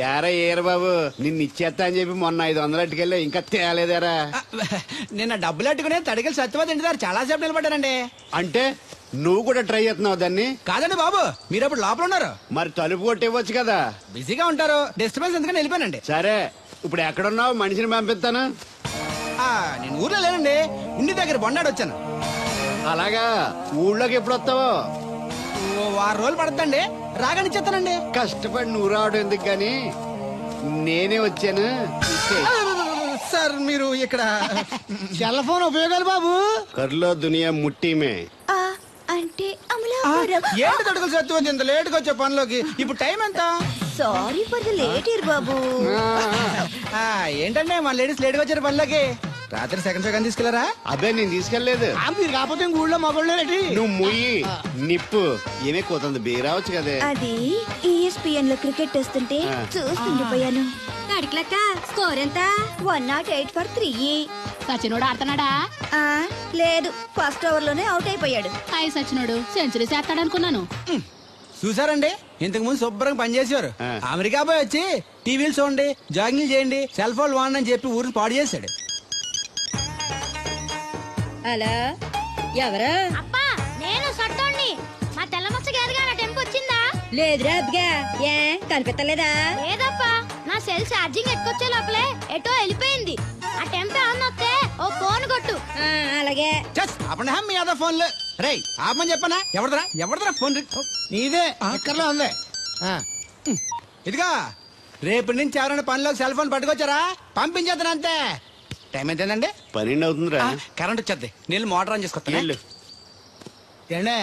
ఏరా ఏరు బాబు నిన్ను ఇచ్చేస్తా అని చెప్పి మొన్న 500 అట్టుకెళ్ళి ఇంకా తేలేదారా? నిన్న డబ్బులు అట్టుకునే తడికెళ్ళి సత్యవతి ఇంటి దగ్గర చాలా సేపు నిలబడ్డానండి. అంటే నువ్వు కూడా ట్రై చేస్తున్నావు దాన్ని? కాదండి బాబు, మీరు అప్పుడు లోపల ఉన్నారు. మరి తలుపు కొట్టి ఇవ్వచ్చు కదా. బిజీగా ఉంటారు, డిస్టర్బెన్స్ ఎందుకని వెళ్ళిపోయానండి. సరే ఇప్పుడు ఎక్కడున్నావు? మనిషిని పంపిస్తాను. నేను ఊర్లో లేనండి, ఇంటి దగ్గర బొండాడు వచ్చాను. అలాగా, ఊళ్ళోకి ఎప్పుడు వస్తావో? 6 రోజులు పడుతుందండి, రాగానే ఇచ్చేస్తానండి. కష్టపడి నువ్వు రావడం ఎందుకు గాని నేనే వచ్చాను. సార్ మీరు ఇక్కడ సెల్ ఫోన్ ఉపయోగాలు బాబు కర్లో దునియా ముట్టిమే అంటే ఏంటి తడుకులు సత్యవతి ఇంత లేట్ గా వచ్చే పనిలోకి? ఇప్పుడు టైం ఎంత? సారీ ఫర్ ద లేట్ ఇయర్ బాబు. ఏంటంటే మా లేడీస్ లేట్ గా వచ్చారు పనిలోకి. రాత్రి సెకండ్ సెకండ్ తీసుకెళ్లారా? అదే నేను తీసుకెళ్లేదు. మీరు కాకపోతే ఊళ్ళో మగోళ్ళేటి. నువ్వు ముయ్యి నిప్పు ఏమే కోతుంది బీరావచ్చు కదే. అది ESPN లో క్రికెట్ వస్తుంటే చూస్తుండిపోయాను. స్కోర్ ఎంత? 108 for 3. సచినోడు ఆడుతున్నాడా? లేదు, ఫస్ట్ ఓవర్ లోనే అవుట్ అయిపోయాడు. సచినోడు సెంచరీ చేస్తాడనుకున్నాను. చూసారండి, ఇంతకు ముందు శుభ్రంగా పనిచేసేవారు. అమెరికా పోయి వచ్చి టీవీలు చూడండి, జాగింగ్ చేయండి, సెల్ ఫోన్ వాడండి అని చెప్పి ఊరిని పాడు చేశాడు. హలో, ఎవరు? అప్పా, నేను సట్టోణ్ణి. మా తెల్లమచ్చ గారిగా నా టెంపు వచ్చిందా? లేదురా అబ్బగా, ఏ కనిపెట్టలేదా? లేదప్పా, నా సెల్ ఛార్జింగ్ ఎక్కొచ్చే లోపలే ఎటో వెళ్ళిపోయింది. ఆ టెంపు ఏమన్నా వస్తే ఓ ఫోన్ కొట్టు. అలాగే. మీ అదా ఫోన్లు రే ఆపని చెప్పనా? ఎవరిదరా ఫోన్? నీదే ఎక్కర్లో ఉంది. ఇదిగా రేపటి నుంచి ఎవరైనా పనిలోకి సెల్ ఫోన్ పట్టుకొచ్చారా పంపించేద్దాను అంతే. టైం ఎంతేందండి? 12 అవుతుందిరా. కరెంట్ వచ్చేది, నీళ్ళు మోటార్ ఆన్ చేసుకొస్తా. ఏండే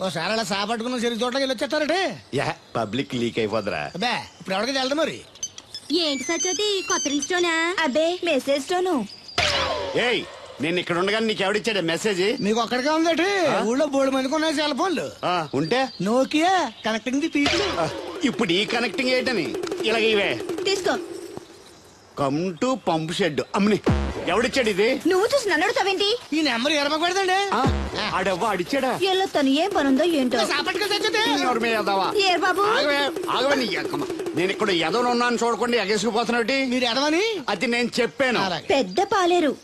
ఓసారి అలా సాపట్టుకున్న సరి చోట్లకి వెళ్ళి వచ్చేస్తారటే. Public leak అయిపోద్రా. అబ్బే ఇప్పుడు ఎవరికి వెళ్దాం మరి? ఏంటి సత్యవతి, కొత్త రిజిస్ట్రోనా? అబ్బే మెసేజ్ తోను. ఏయ్, నేను ఇక్కడ ఉండగానే నీకు ఎవడిచ్చాడు మెసేజ్? మీకు ఒక్కడిగా ఉందటి, ఊళ్ళో 3 మందికి ఉన్నాయి సెల్ ఫోన్లు. ఉంటే నోకియా కనెక్టింగ్ ది పీపుల్. ఇప్పుడు ఈ కనెక్టింగ్ ఏంటని ఇలాగ ఇవే తీసుకో. Come to pump shed. అమ్మని ఎవడిచ్చాడు ఇది? నువ్వు చూసి నన్ను అడుగుతావేంటి? ఈ నెంబర్ ఎరమకూడదండి. ఆడవ్వ అడిచాడా? వీళ్ళు తను ఏం పనుందో ఏంటో. ఏర్ బాబు, ఆగవే నీ ఎక్కమ్మ. నేను ఇక్కడ ఎదవనున్నాను చూడకుండా ఎగేసుకుపోతున్నట్టు. మీరు ఎదవని అది నేను చెప్పాను. పెద్ద పాలేరు.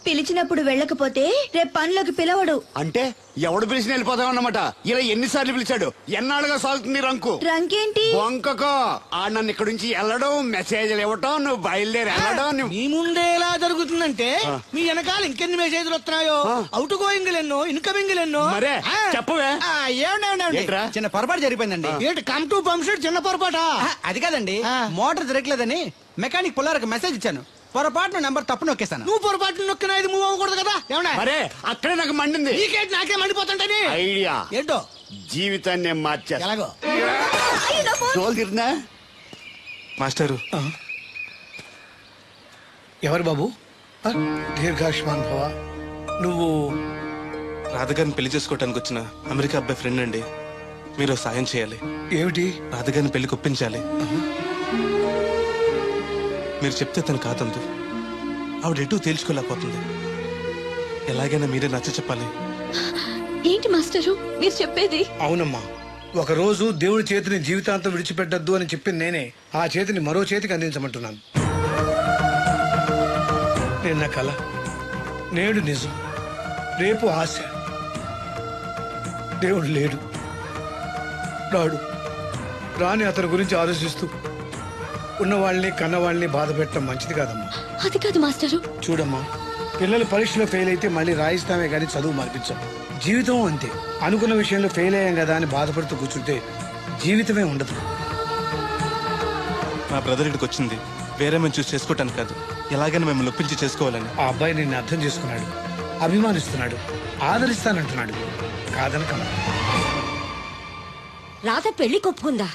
పిలిచినప్పుడు వెళ్ళకపోతే రేపు పనిలోకి పిలవడు. అంటే ఎవడు పిలిచిన వెళ్ళిపోతావు అన్నమాట. ఇలా ఎన్నిసార్లు పిలిచాడు? ఎన్నాళ్ళుగా సాగుతుంది రంకు. రంకేంటి? వంకకో ఆ నన్ను ఇక్కడ నుంచి వెళ్ళడం, మెసేజ్లు ఇవ్వటం, నువ్వు బయలుదేరి వెళ్ళడం. మీ ముందే ఎలా జరుగుతుందంటే మీ వెనకాల ఇంకెన్ని మెసేజ్లు వస్తున్నాయో. అవుట్ గోయింగ్ ఎన్నో, ఇన్కమింగ్ ఎన్నో. మరే చెప్పవే. చిన్న పొరపాటు జరిగిపోయిందండి. ఏంటి కమ్ టు పంప్ షెడ్ చిన్న పొరపాట? అది కాదండి, మోటార్ తిరగలేదని మెకానిక్ పుల్లారకు మెసేజ్ ఇచ్చాను. పొరపాటున నెంబర్ తప్పు నొక్కేస్తాను. నువ్వు పొరపాటు నొక్కినా ఇది మూవ్ అవ్వకూడదు కదా. ఏమన్నా మరే అక్కడే నాకు మండింది. నీకేంటి నాకే మండిపోతుంటని ఐడియా ఏంటో జీవితాన్ని మార్చా. ఎలాగో తోలు తిరిగినా మాస్టరు. ఎవరు బాబు? దీర్ఘాయుష్మాన్ భవ. నువ్వు రాధగారిని పెళ్లి చేసుకోవటానికి వచ్చిన అమెరికా అబ్బాయి ఫ్రెండ్ అండి. మీరు సాయం చేయాలి. ఏమిటి? రాధగారిని పెళ్లికి ఒప్పించాలి. మీరు చెప్తే తను కాదందు. ఆవిడ ఎటూ తేల్చుకోలేకపోతుంది. ఎలాగైనా మీరే నచ్చ చెప్పాలి. ఏంటి మాస్టరు మీరు చెప్పేది? అవునమ్మా, ఒకరోజు దేవుడి చేతిని జీవితాంతం విడిచిపెట్టద్దు అని చెప్పింది నేనే. ఆ చేతిని మరో చేతికి అందించమంటున్నాను. నిన్న కల, నేడు నిజం, రేపు ఆశ. దేవుడు లేడు, రాడు. రాని అతని గురించి ఆలోచిస్తూ ఉన్నవాళ్ళని కన్నవాళ్ళని బాధ పెట్టడం మంచిది కాదమ్మా. అది కాదు మాస్టరు. చూడమ్మా, పిల్లలు పరీక్షలో ఫెయిల్ అయితే మళ్ళీ రాయిస్తామే కానీ చదువు మార్పించాం. జీవితం అంతే. అనుకున్న విషయంలో ఫెయిల్ అయ్యాం కదా అని బాధపడుతూ కూర్చుంటే జీవితమే ఉండదు. మా బ్రదర్ ఇక్కడికి వచ్చింది వేరే మేము చూసి చేసుకోవటానికి కాదు, ఎలాగైనా మేము ఒప్పించి చేసుకోవాలని. ఆ అబ్బాయి నిన్ను అర్థం చేసుకున్నాడు, అభిమానిస్తున్నాడు, ఆదరిస్తానంటున్నాడు. కాదనకమ్మా. రాధ పెళ్లి కొప్పుకుందా?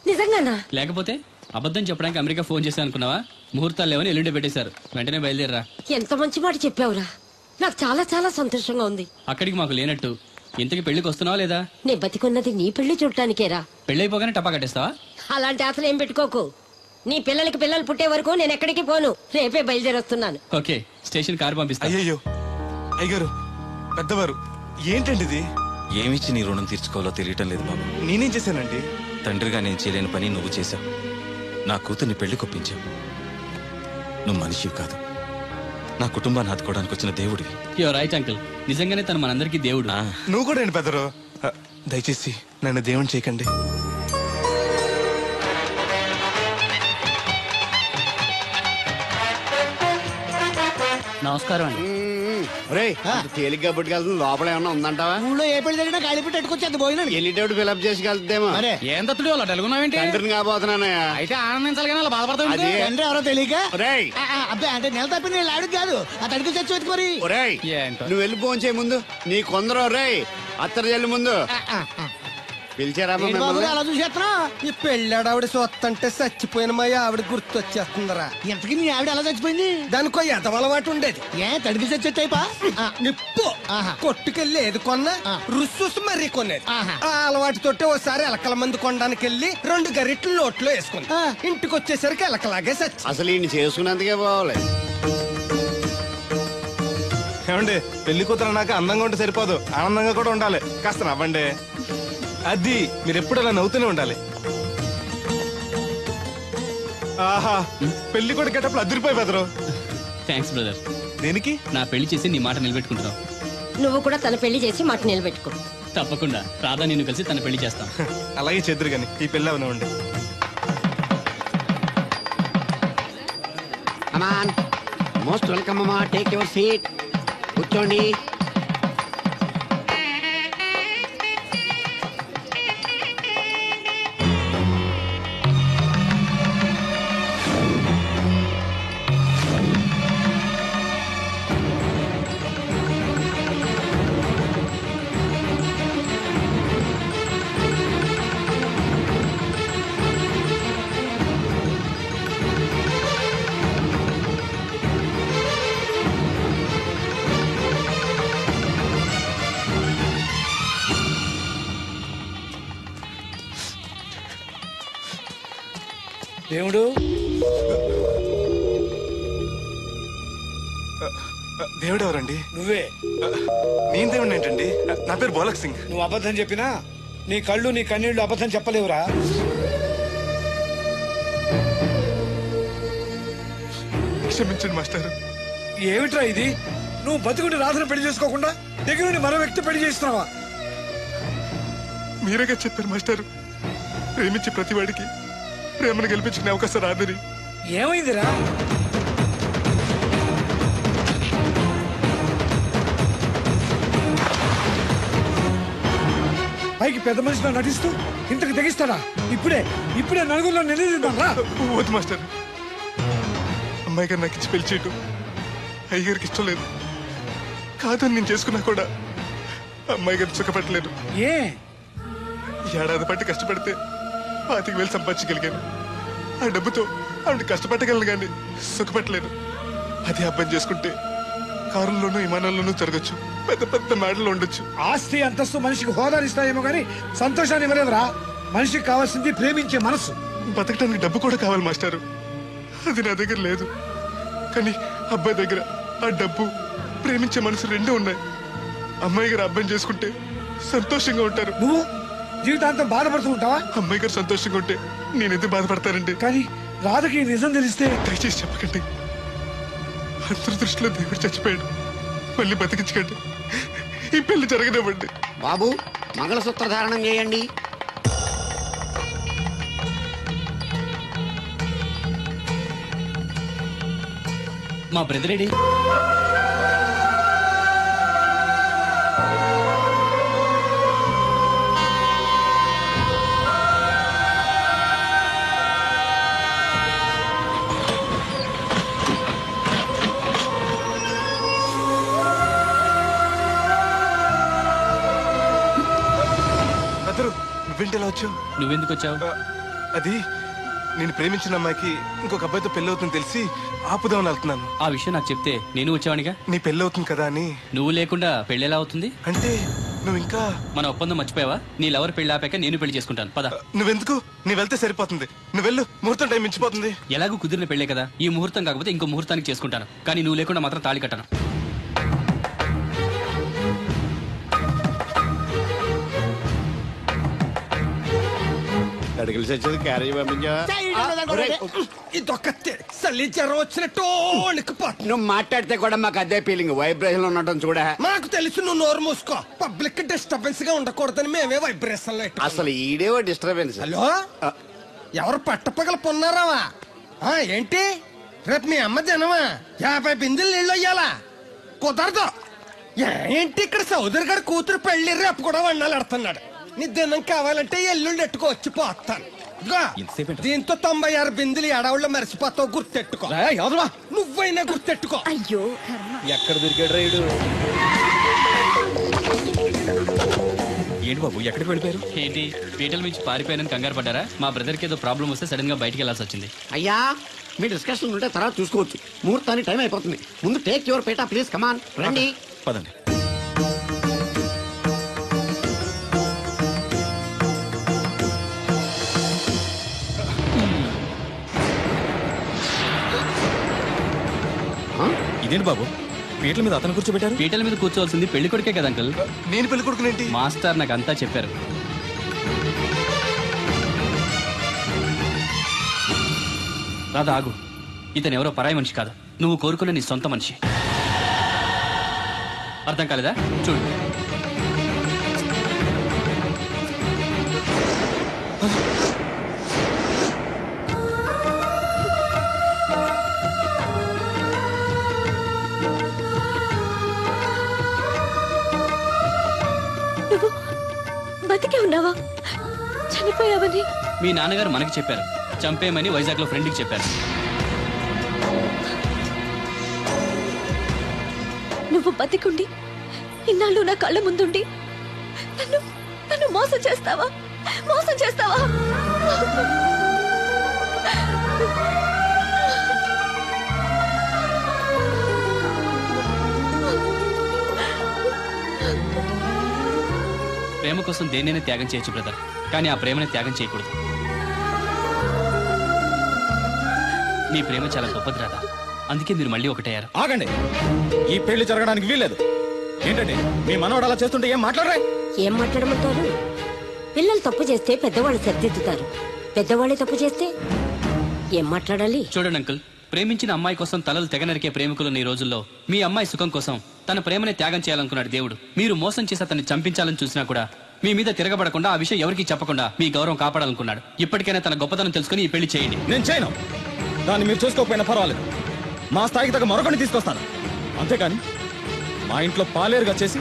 నిజంగానా? లేకపోతే అబద్ధం చెప్పడానికి అమెరికా ఫోన్ చేశాను అనుకున్నావా? ముహూర్తాలు లేవని ఎల్లుండి పెట్టేశారు. వెంటనే బయలుదేరరా. ఎంత మంచి మాట చెప్పావురా, నాకు చాలా చాలా సంతోషంగా ఉంది. అక్కడికి మాకు లేనట్టు ఇంతకి పెళ్లికి వస్తున్నావా లేదా? నే బతికున్నది నీ పెళ్లి చూడటానికేరా. పెళ్ళైపోగానే టపా కట్టేస్తావా? అలాంటి ఆశలు ఏం పెట్టుకోకు. నీ పిల్లలకి పిల్లలు పుట్టే వరకు నేను ఎక్కడికి పోను. రేపే బయలుదేరొస్తున్నాను. ఓకే, స్టేషన్ కారు పంపిస్తా. అయ్యో అయ్యగారు, పెద్దవారు, ఏంటండి ఇది? ఏమిచ్చి నీ రుణం తీర్చుకోవాలో తెలియటం లేదు బాబు. నేనేం చేశానండి? తండ్రిగా నేను చేయలేని పని నువ్వు చేశావు. నా కూతుర్ని పెళ్లి కొప్పించావు. నువ్వు మనిషివి కాదు, నా కుటుంబాన్ని ఆదుకోవడానికి వచ్చిన దేవుడివి. యువర్ రైట్ అంకుల్, నిజంగానే తను మనందరికీ దేవుడు. నువ్వు కూడా ఏంటి పెద్దరు? దయచేసి నన్ను దేవుని చేయకండి. నమస్కారం అండి. రే తేలిగ్గా పుట్టుకెళ్తుంది, లోపల ఏమన్నా ఉందంటావా? ఊళ్ళో ఏ పెళ్లి జరిగినా కాళీ పెట్టి ఎట్టుకొచ్చేది భోజనం. వెళ్ళేటప్పుడు ఫిలప్ చేసి వెళ్తేమో. ఏం తత్తుడు అలా తెలుగున్నావేంటి? తండ్రిని కాబోతున్నానయ్యా. అయితే ఆనందించాలి కానీ అలా బాధపడతావు. అది తండ్రి ఎవరో తెలియక ఒరేయ్ అబ్బాయి అంటే నెల తప్పి నేను ఆడికి కాదు ఆ తడికి చచ్చి వెతుకోరి. ఒరేయ్ ఏంటో. నువ్వు వెళ్ళి ఫోన్ చేయ ముందు, నీ కొందరు రేయ్ అత్తరు చెల్లి ముందు పిలిచారా ఏంటి బాబు అలా చూసేస్తున్నా? ఈ పెళ్ళాడావిడ సొత్తంటే చచ్చిపోయిన మా ఆవిడ గుర్తొచ్చేస్తుందరా. ఇంతకీ నీ ఆవిడ ఎలా చచ్చిపోయింది? దానికో ఎంత అలవాటు ఉండేది. ఏ తడికి చచ్చి టైపా? నిప్పు కొట్టుకెళ్ళి ఏది కొన్నా రుస్సు మరీ కొనేది. ఆహా. ఆ అలవాటు తోటి ఓసారి ఎలకల మందు కొనడానికి వెళ్ళి 2 గరిట్లు నోట్లో వేసుకుంది. ఇంటికి వచ్చేసరికి ఎలకలాగే చచ్చి. అసలు ఈయన చేసుకున్నందుకే పోవాలి. ఏమండి, పెళ్లి కూతురు నాకు అందంగా ఉంటే సరిపోదు, ఆనందంగా కూడా ఉండాలి. కాస్త నవ్వండి. అది మీరు ఎప్పుడు అలా నవ్వుతూనే ఉండాలి. ఆహా, పెళ్లి కూడా గెటప్పుడు అదిరిపోయి బెదరు. Thanks brother. దేనికి? నా పెళ్లి చేసి నీ మాట నిలబెట్టుకుంటున్నావు. నువ్వు కూడా తన పెళ్లి చేసి మాట నిలబెట్టుకో. తప్పకుండా రాధా నిన్ను కలిసి తన పెళ్లి చేస్తాం. అలాగే చెద్దరు గాని ఈ పెళ్లి అవనివ్వండి. అమాన్ మోస్ట్ వెల్కమ్ అమ్మా, టేక్ యువర్ సీట్, కూర్చోండి. దేవుడు దేవుడు ఎవరండి? నువ్వే. నేను దేవుడు ఏంటండి? నా పేరు బోలక్ సింగ్. నువ్వు అబద్ధం చెప్పినా నీ కళ్ళు నీ కన్నీళ్లు అబద్ధం చెప్పలేవురా. క్షమించండి మాస్టర్. ఏమిట్రా ఇది? నువ్వు బతుకుంటే రాధను పెళ్లి చేసుకోకుండా దగ్గర నుండి మరో వ్యక్తి పెళ్లి చేస్తున్నావా? మీరేగా చెప్పారు మాస్టర్, ప్రేమించే ప్రతివాడికి ప్రేమను గెలిపించుకునే అవకాశం రాదని. ఏమైందిరా? పైకి పెద్ద మనిషిలో నటిస్తూ ఇంతకు తెగిస్తాడా? ఇప్పుడే నలుగురిలో నిలదీద్దాంరా. వద్దు మాస్టర్, అమ్మాయి గారు నాకు ఇచ్చి పెళ్లి చేయటం అయ్యగారికి ఇష్టం లేదు. కాదని నేను చేసుకున్నా కూడా అమ్మాయి గారిని సుఖపెట్టలేదు. ఏ ఏడాది పట్టి కష్టపడితే 25,000 సంపాదించగలిగాను. ఆ డబ్బుతో ఆవిడ కష్టపట్టగలను కానీ సుఖపెట్టలేను. అదే అబ్బాయి చేసుకుంటే కారుల్లోనూ విమానాల్లోనూ జరగచ్చు, పెద్ద పెద్ద మేడల్లో ఉండొచ్చు. ఆస్తి అంతస్తు మనిషికి హోదానిస్తాయేమో గానీ సంతోషాన్ని ఇవ్వలేదురా. మనిషికి కావాల్సింది ప్రేమించే మనసు. బతకడానికి డబ్బు కూడా కావాలి మాస్టారు, అది నా దగ్గర లేదు. కానీ అబ్బాయి దగ్గర ఆ డబ్బు, ప్రేమించే మనసు రెండూ ఉన్నాయి. అమ్మాయి గారు అబ్బాయిని చేసుకుంటే సంతోషంగా ఉంటారు. నువ్వు జీవితాంతం బాధపడుతూ ఉంటావా? అమ్మాయి గారు సంతోషంగా ఉంటే నేనెందుకు బాధపడతానండి? కానీ రాధకి నిజం తెలిస్తే. దయచేసి చెప్పకండి. అందరి దృష్టిలో దేవుడు చచ్చిపోయాడు, మళ్ళీ బతికించకండి. ఈ పెళ్లి జరగనివ్వండి. బాబు మంగళసూత్ర ధారణం చేయండి. మా బ్రదర్ ఏడి? నువ్వేంటి వచ్చావు? నువ్వెందుకు వచ్చావు? అది నేను ప్రేమించిన అమ్మాయికి ఇంకొక అబ్బాయితో పెళ్లి అవుతుందని తెలిసి ఆపుదామని వెళ్తున్నాను. ఆ విషయం నాకు చెప్తే నేను వచ్చావనిగా. నీ పెళ్లి అవుతుంది కదా అని. నువ్వు లేకుండా పెళ్లి ఎలా అవుతుంది? అంటే నువ్వు ఇంకా మన ఒప్పందం మర్చిపోయావా? నీ లవర్ పెళ్లి ఆపాక నేను పెళ్లి చేసుకుంటాను. పద. నువ్వెందుకు? నీ వెళ్తే సరిపోతుంది. నువ్వు వెళ్ళు, ముహూర్తం టైం మించిపోతుంది. ఎలాగూ కుదిరిన పెళ్లే కదా, ఈ ముహూర్తం కాకపోతే ఇంకో ముహూర్తానికి చేసుకుంటాను. కానీ నువ్వు లేకుండా మాత్రం తాళి కట్టను. మెడికల్ సెక్షన్ క్యారేజ్ పంపించావా? ఇదొక చలి జ్వరం వచ్చినట్టు వణికిపోతుంది. నువ్వు మాట్లాడితే కూడా మాకు అదే ఫీలింగ్, వైబ్రేషన్ ఉండటం చూడ. మాకు తెలుసు, నువ్వు నోరు మూసుకో. పబ్లిక్ డిస్టర్బెన్స్ గా ఉండకూడదని మేమే వైబ్రేషన్ లో అసలు ఈడేవో డిస్టర్బెన్స్. హలో, ఎవరు పట్టపగల పొన్నారావా? ఏంటి రేపు మీ అమ్మ జనమా 50 బిందులు నీళ్ళు అయ్యాలా? కుదరదు. ఏంటి ఇక్కడ సోదరి గారు కూతురు పెళ్లి రేపు కూడా వండాలి ఆడుతున్నాడు. నీ దినం కావాలంటే ఎల్లుండి ఎట్టుకో వచ్చి పోతాను. దీంతో 96 బిందులు ఎడవుల్లో మరిచిపోతావు, గుర్తెట్టుకో. నువ్వైనా గుర్తెట్టుకో. అయ్యో ఎక్కడ దొరికాడు రైడు? ఏంటి బాబు ఎక్కడికి వెళ్ళిపోయారు? ఏంటి పీటల నుంచి పారిపోయానని కంగారు పడ్డారా? మా బ్రదర్కి ఏదో ప్రాబ్లం వస్తే సడన్ గా బయటికి వెళ్ళాల్సి వచ్చింది. అయ్యా మీ డిస్కషన్ ఉంటే తర్వాత చూసుకోవచ్చు, ముహూర్తానికి టైం అయిపోతుంది. ముందు టేక్ యువర్ పేట ప్లీజ్, కమాన్ రండి. పదండి. ఇదేంటి బాబు పీటల మీద అతను కూర్చోబెట్టారు? పీటల మీద కూర్చోవలసింది పెళ్లి కొడుకే కదా అంకుల్. నేను పెళ్లి కొడుకునేంటి? మాస్టర్ నాకు అంతా చెప్పారు. రాధా ఆగు, ఇతను ఎవరో పరాయి మనిషి కాదు, నువ్వు కోరుకున్న నీ సొంత మనిషి. అర్థం కాలేదా? చూడు. నువ్వు బతికే ఉన్నావా? చనిపోయావని మీ నాన్నగారు మనకి చెప్పారు, చంపేయమని వైజాగ్ లో ఫ్రెండ్కి చెప్పారు. నువ్వు బతికుండి ఇన్నాళ్ళు నా కళ్ళ ముందుండి నన్ను నన్ను మోసం చేస్తావా? మోసం చేస్తావా? ప్రేమ కోసం దేన్నైనా త్యాగం చేయొచ్చు బ్రదర్, కానీ ఆ ప్రేమని త్యాగం చేయకూడదు. మీ ప్రేమ చాలా గొప్పది రాదా, అందుకే మీరు మళ్ళీ ఒకటయ్యారు. ఆగండి, ఈ పెళ్లి జరగడానికి వీల్లేదు. ఏంటండి మీ మనవాడు అలా చేస్తుంటే ఏం మాట్లాడరా? ఏం మాట్లాడమంటారు? పిల్లలు తప్పు చేస్తే పెద్దవాళ్ళు సరిదిద్దుతారు, పెద్దవాళ్ళే తప్పు చేస్తే ఏం మాట్లాడాలి? చూడండి అంకుల్, ప్రేమించిన అమ్మాయి కోసం తలలు తెగనరికే ప్రేమికులున్న ఈ రోజుల్లో మీ అమ్మాయి సుఖం కోసం తన ప్రేమని త్యాగం చేయాలనుకున్నాడు దేవుడు. మీరు మోసం చేసి అతన్ని చంపించాలని చూసినా కూడా మీ మీద తిరగబడకుండా ఆ విషయం ఎవరికి చెప్పకుండా మీ గౌరవం కాపాడాలనుకున్నాడు. ఇప్పటికైనా తన గొప్పతనం తెలుసుకుని ఈ పెళ్లి చేయండి. నేను చేయను. దాన్ని మీరు చూసుకోకపోయినా పర్వాలేదు, మా స్థాయికి తగ్గ మరొకరిని తీసుకొస్తాను. అంతేకాని మా ఇంట్లో పాలేరుగా చేసి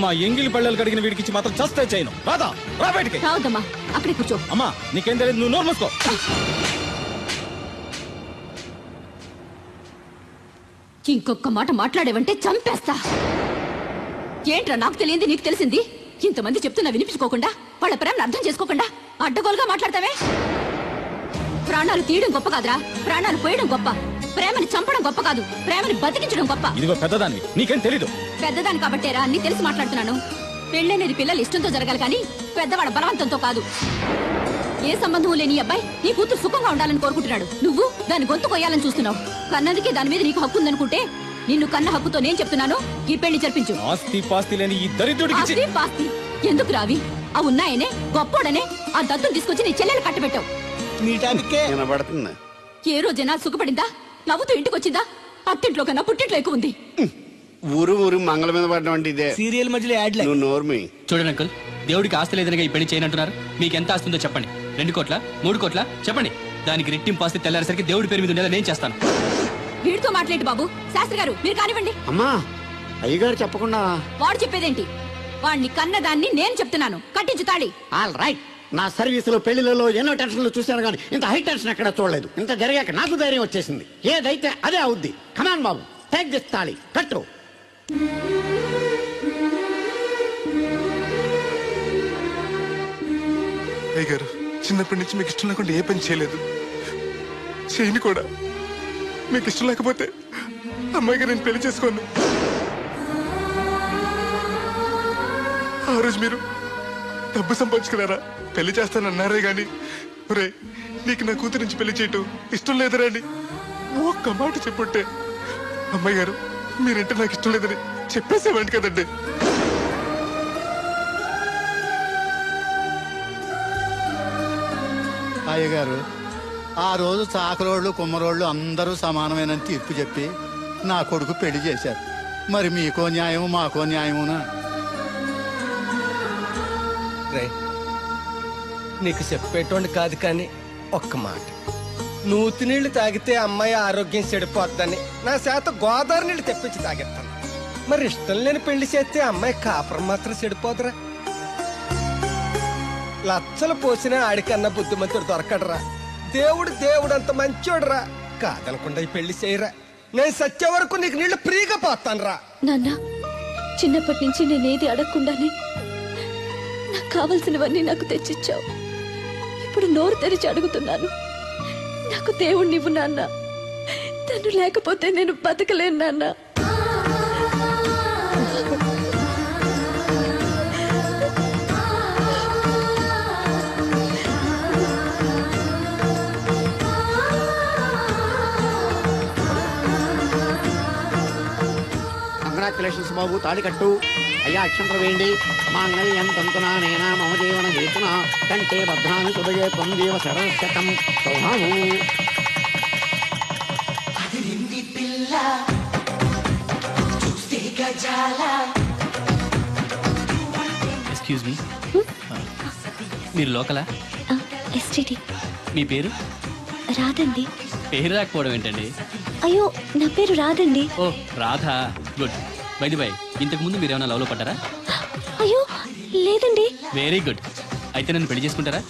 మా ఎంగిలి పళ్ళలు కడిగిన వీడికి మాత్రం చస్తే చేయను. రాదా, రా బయటికి. రావద్దమ్మా, అక్కడే కూర్చో. అమ్మా నీకేం తెలియదు, నువ్వు నోరు మూసుకో. ఇంకొక మాట మాట్లాడేవంటే చంపేస్తా. ఏంట్రా నాకు తెలియంది నీకు తెలిసింది? ఇంతమంది చెప్తున్నా వినిపించుకోకుండా, వాళ్ళ ప్రేమను అర్థం చేసుకోకుండా అడ్డగోలుగా మాట్లాడతావే. ప్రాణాలు తీయడం గొప్ప కాదురా, ప్రాణాలు పోయడం గొప్ప. ప్రేమని చంపడం గొప్ప కాదు, ప్రేమని బతికించడం గొప్ప. ఇదిగో పెద్దదాన్ని, నీకేం తెలీదు. పెద్దదాని కాబట్టేరా అన్ని తెలిసి మాట్లాడుతున్నాను. పెళ్ళనేది పిల్లలు ఇష్టంతో జరగాలి కానీ పెద్దవాళ్ళ బలవంతంతో కాదు. ఏ సంబంధం లేని అబ్బాయి నీ కూతురు సుఖంగా ఉండాలని కోరుకుంటున్నాడు. నువ్వు దాని గొంతు కొయ్యాలని చూస్తున్నావు. కన్నందుకే దాని మీద నీకు హక్కు ఉందనుకుంటే నిన్ను కన్న హక్కుతో నేను చెప్తున్నాను, ఈ పెళ్లి జరిపించు. ఆస్తి పాస్తి లేని ఈ దరిద్రుడికి ఆస్తి పాస్తి ఎందుకు రావి? ఆ ఉన్నాయనే గొప్పోడనే ఆ దత్తుని తీసుకొచ్చి నీ చెల్లెలు కట్టబెట్టావు. వినబడుతుంది. ఏ రోజైనా సుఖపడిందా? నవ్వుతూ ఇంటికి వచ్చిందా? అత్తింట్లో కన్నా పుట్టింట్లో ఎక్కువ ఉంది. ఊరు ఊరు మంగళ మీద పడడం అంటే ఇదే. సీరియల్ మధ్యలో యాడ్ నువ్వు నోర్మి. చూడండి అంకుల్, దేవుడికి ఆస్తి లేదనగా ఈ పెళ్లి చేయనంటున్నారు. మీకు ఎంత ఆస్తుందో చెప్పండి. 2 కోట్ల 3 కోట్ల చెప్పండి. దానికి రెట్టింపు ఆస్తి తెల్లారేసరికి దేవుడి పేరు మీద ఉండేలా నేను చేస్తాను. వీడితో మాట్లాడి బాబు. శాస్త్రి గారు మీరు కానివ్వండి. అమ్మా అయ్యగారు చెప్పకుండా వాడు చెప్పేదేంటి? వాడిని కన్నదాన్ని నేను చెప్తున్నాను, కట్టించు తాళి. All right. నా సర్వీసులో పెళ్లిలలో ఎన్నో టెన్షన్లు చూశాను కానీ ఇంత హై టెన్షన్ ఎక్కడ చూడలేదు. ఇంత జరిగాక నాకు ధైర్యం వచ్చేసింది. ఏదైతే అదే అవుద్ది. కమాన్ బాబు, టేక్ దిస్ తాళి, కట్టు. అయ్యగారు చిన్నప్పటి నుంచి మీకు ఇష్టం లేకుండా ఏ పని చేయలేదు, చేయని కూడా. మీకు ఇష్టం లేకపోతే అమ్మాయిగా నేను పెళ్లి చేసుకోను. ఆ రోజు మీరు డబ్బు సంపాదించుకున్నారా, పెళ్లి చేస్తానన్నారే గాని ఒరే నీకు నా కూతురు నుంచి పెళ్లి చేయటం ఇష్టం లేదరా అని ఒక్క మాట చెప్పుంటే అమ్మాయి గారు మీరంటే నాకు ఇష్టం లేదని చెప్పేసేవాడి కదండి. అయ్యగారు ఆ రోజు చాకరోళ్ళు కుమ్మరోళ్ళు అందరూ సమానమైన తీర్పు చెప్పి నా కొడుకు పెళ్లి చేశారు. మరి మీకో న్యాయము మాకో న్యాయమునా? రే నీకు చెప్పేటోండి కాదు కానీ ఒక్క మాట, నూతి నీళ్లు తాగితే అమ్మాయి ఆరోగ్యం చెడిపోద్దని నా చేత గోదావరి నీళ్లు తెప్పించి తాగెత్తాను. మరి ఇష్టం లేని పెళ్లి చేస్తే అమ్మాయి కాపురం మాత్రం చెడిపోదురా? లచ్చలు పోసినా ఆడికన్నా బుద్ధిమంతుడు దొరకడరా. దేవుడు అంత మంచోడురా. కాదనకుండా ఈ పెళ్లి చేయరా. నేను సత్య వరకు నీకు నీళ్లు ఫ్రీగా పోతాను రా. నాన్న, చిన్నప్పటి నుంచి నేనేది అడగకుండానే నాకు కావలసినవన్నీ నాకు తెచ్చిచ్చావు. ఇప్పుడు నోరు తెరిచి అడుగుతున్నాను, నాకు దేవుణ్ణి ఇవ్వు నాన్న. తను లేకపోతే నేను బతకలేను నాన్న. కంగ్రాచులేషన్స్ బాబు, తాళి కట్టు. అయ్యా అక్షంతలు వేయండి. మాంగళ్యం తంతునా నేనా మమ జీవన హేతున కంటే భద్రాన్ని సుభగే పొందేవ శరశతం సౌభాము. ఎక్స్క్యూజ్ మీ, మీరు లోకలా? ఎస్టీడీ. మీ పేరు? రాదండి. పేరు రాకపోవడం ఏంటండి? అయ్యో, నా పేరు రాదండి. ఓ Radha, good. By the by, ఇంతకు ముందు మీరు ఏమైనా లవ్లో పడ్డారా? అయ్యో లేదండి. Very good. అయితే నన్ను పెళ్లి చేసుకుంటారా?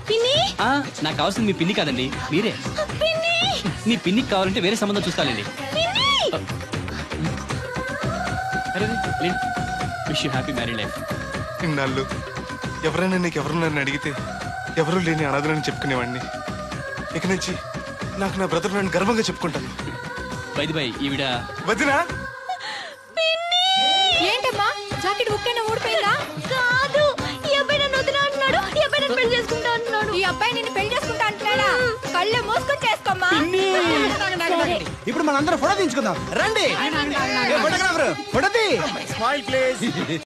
పిన్ని, నాకు కావాల్సింది మీ పిన్ని కాదండి, మీరే. నీ పిన్నికి కావాలంటే వేరే సంబంధం చూస్తానండి. Wish you happy married life. ఇన్నాళ్ళు ఎవరైనా నీకు ఎవరున్నారని అడిగితే ఎవరూ లేని అనాథలని చెప్పుకునేవాడిని. ఇక నుంచి నాకు నా బ్రదర్ నన్ను గర్వంగా చెప్పుకుంటాను. బై ది బై, ఈవిడ వదినా. ఏంటమ్మా జాకెట్ బుక్కైనా ఊడిపోయిందా? కాదు, ఈ అబ్బాయి నన్ను వదినా అంటున్నాడు. ఈ అబ్బాయి నన్ను పెళ్లి చేసుకుంటా అంటున్నాడు. ఈ అబ్బాయి నిన్ను పెళ్లి చేసుకుంటా అంటున్నాడా? కళ్ళు మూసుకొని చేసుకోమ్మా. ఇప్పుడు మనందరం ఫోటో తీయించుకుందాం రండి. ఫోటోగ్రాఫర్ ఫోటో తీ.